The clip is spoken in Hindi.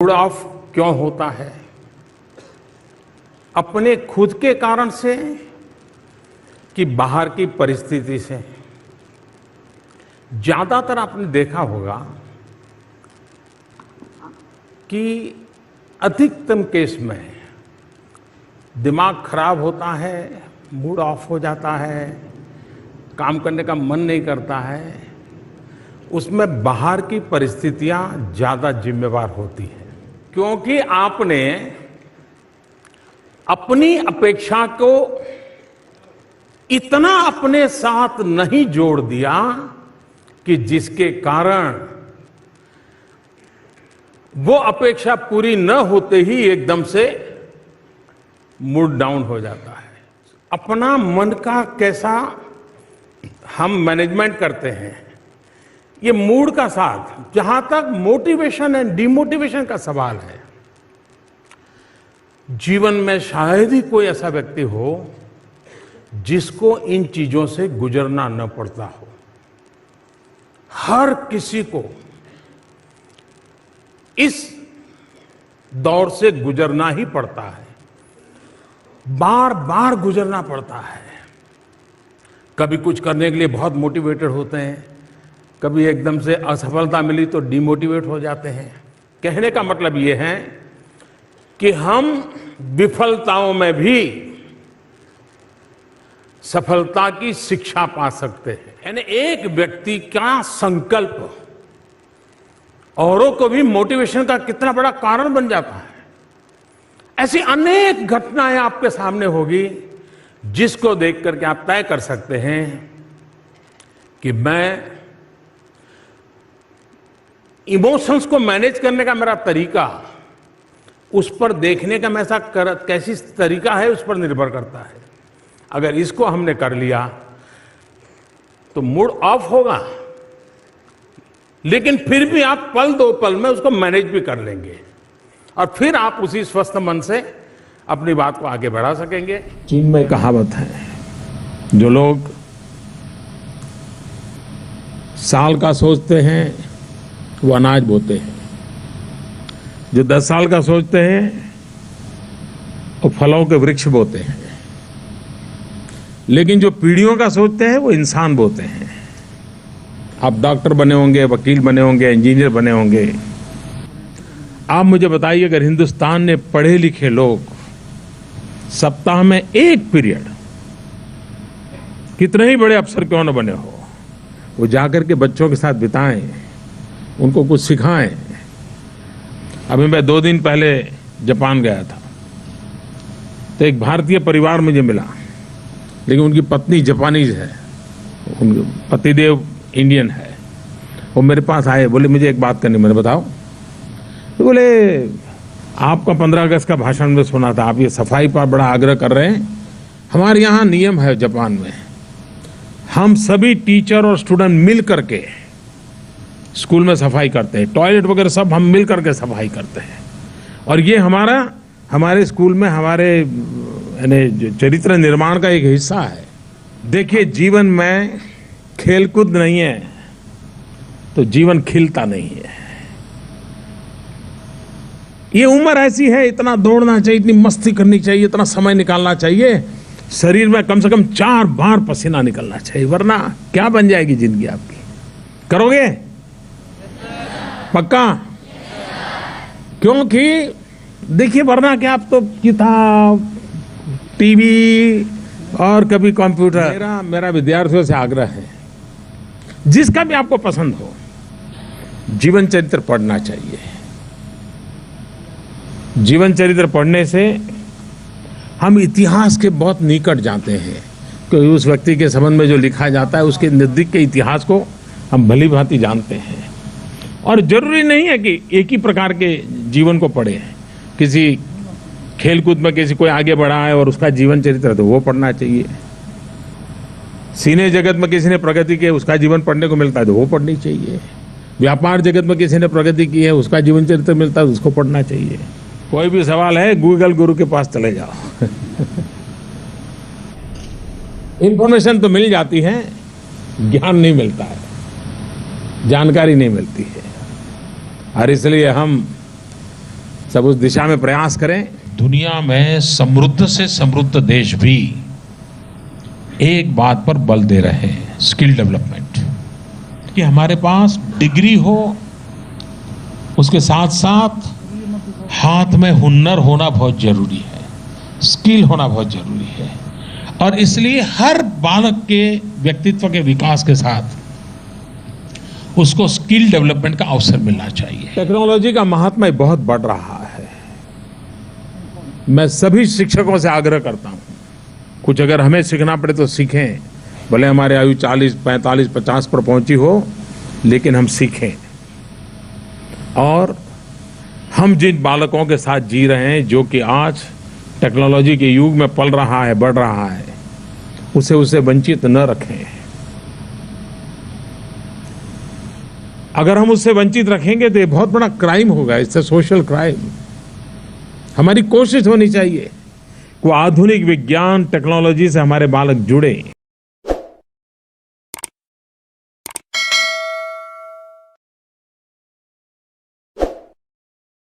मूड ऑफ क्यों होता है? अपने खुद के कारण से कि बाहर की परिस्थिति से? ज्यादातर आपने देखा होगा कि अधिकतम केस में दिमाग खराब होता है, मूड ऑफ हो जाता है, काम करने का मन नहीं करता है, उसमें बाहर की परिस्थितियां ज्यादा जिम्मेवार होती हैं। क्योंकि आपने अपनी अपेक्षा को इतना अपने साथ नहीं जोड़ दिया कि जिसके कारण वो अपेक्षा पूरी न होते ही एकदम से मूड डाउन हो जाता है। अपना मन का कैसा हम मैनेजमेंट करते हैं, ये मूड का साथ, जहां तक मोटिवेशन एंड डिमोटिवेशन का सवाल है, जीवन में शायद ही कोई ऐसा व्यक्ति हो जिसको इन चीजों से गुजरना न पड़ता हो। हर किसी को इस दौर से गुजरना ही पड़ता है, बार बार गुजरना पड़ता है। कभी कुछ करने के लिए बहुत मोटिवेटेड होते हैं, कभी एकदम से असफलता मिली तो डिमोटिवेट हो जाते हैं। कहने का मतलब ये है कि हम विफलताओं में भी सफलता की शिक्षा पा सकते हैं। यानी एक व्यक्ति का संकल्प औरों को भी मोटिवेशन का कितना बड़ा कारण बन जाता है। ऐसी अनेक घटनाएं आपके सामने होगी जिसको देख करके आप तय कर सकते हैं कि मैं इमोशंस को मैनेज करने का मेरा तरीका, उस पर देखने का मैसा कैसी तरीका है, उस पर निर्भर करता है। अगर इसको हमने कर लिया तो मूड ऑफ होगा, लेकिन फिर भी आप पल दो पल में उसको मैनेज भी कर लेंगे और फिर आप उसी स्वस्थ मन से अपनी बात को आगे बढ़ा सकेंगे। चीन में कहावत है, जो लोग साल का सोचते हैं वो अनाज बोते हैं, जो 10 साल का सोचते हैं वो फलों के वृक्ष बोते हैं, लेकिन जो पीढ़ियों का सोचते हैं वो इंसान बोते हैं। आप डॉक्टर बने होंगे, वकील बने होंगे, इंजीनियर बने होंगे। आप मुझे बताइए, अगर हिंदुस्तान ने पढ़े लिखे लोग सप्ताह में एक पीरियड, कितने ही बड़े अफसर क्यों न बने हो, वो जाकर के बच्चों के साथ बिताएं, उनको कुछ सिखाएं। अभी मैं 2 दिन पहले जापान गया था, तो एक भारतीय परिवार मुझे मिला, लेकिन उनकी पत्नी जापानीज है, उनके पतिदेव इंडियन है। वो मेरे पास आए, बोले मुझे एक बात करनी। मैंने बताओ। तो बोले आपका 15 अगस्त का भाषण में सुना था, आप ये सफाई पर बड़ा आग्रह कर रहे हैं। हमारे यहाँ नियम है जापान में, हम सभी टीचर और स्टूडेंट मिल करके स्कूल में सफाई करते हैं, टॉयलेट वगैरह सब हम मिल करके सफाई करते हैं। और ये हमारे स्कूल में हमारे यानी चरित्र निर्माण का एक हिस्सा है। देखिए, जीवन में खेलकूद नहीं है तो जीवन खिलता नहीं है। ये उम्र ऐसी है, इतना दौड़ना चाहिए, इतनी मस्ती करनी चाहिए, इतना समय निकालना चाहिए, शरीर में कम से कम 4 बार पसीना निकलना चाहिए, वरना क्या बन जाएगी जिंदगी आपकी। करोगे? पक्का? क्योंकि देखिए, वरना क्या, आप तो किताब, टीवी और कभी कंप्यूटर। मेरा विद्यार्थियों से आग्रह है, जिसका भी आपको पसंद हो, जीवन चरित्र पढ़ना चाहिए। जीवन चरित्र पढ़ने से हम इतिहास के बहुत निकट जाते हैं, क्योंकि उस व्यक्ति के संबंध में जो लिखा जाता है उसके नजदीक के इतिहास को हम भली भांति जानते हैं। और जरूरी नहीं है कि एक ही प्रकार के जीवन को पढ़े। किसी खेलकूद में किसी कोई आगे बढ़ा है और उसका जीवन चरित्र तो वो पढ़ना चाहिए। सिने जगत में किसी ने प्रगति की है, उसका जीवन पढ़ने को मिलता है तो वो पढ़नी चाहिए। व्यापार जगत में किसी ने प्रगति की है, उसका जीवन चरित्र मिलता है तो उसको पढ़ना चाहिए। कोई भी सवाल है, गूगल गुरु के पास चले जाओ। इंफॉर्मेशन तो मिल जाती है, ज्ञान नहीं मिलता है, जानकारी नहीं मिलती है। और इसलिए हम सब उस दिशा में प्रयास करें। दुनिया में समृद्ध से समृद्ध देश भी एक बात पर बल दे रहे हैं, स्किल डेवलपमेंट, कि हमारे पास डिग्री हो, उसके साथ साथ हाथ में हुनर होना बहुत जरूरी है, स्किल होना बहुत जरूरी है। और इसलिए हर बालक के व्यक्तित्व के विकास के साथ उसको स्किल डेवलपमेंट का अवसर मिलना चाहिए। टेक्नोलॉजी का महात्म्य बहुत बढ़ रहा है। मैं सभी शिक्षकों से आग्रह करता हूं, कुछ अगर हमें सीखना पड़े तो सीखें, भले हमारे आयु 40, 45, 50 पर पहुंची हो, लेकिन हम सीखें। और हम जिन बालकों के साथ जी रहे हैं, जो कि आज टेक्नोलॉजी के युग में पल रहा है, बढ़ रहा है, उसे वंचित न रखें। अगर हम उससे वंचित रखेंगे तो ये बहुत बड़ा क्राइम होगा, इससे सोशल क्राइम। हमारी कोशिश होनी चाहिए कि आधुनिक विज्ञान टेक्नोलॉजी से हमारे बालक जुड़े।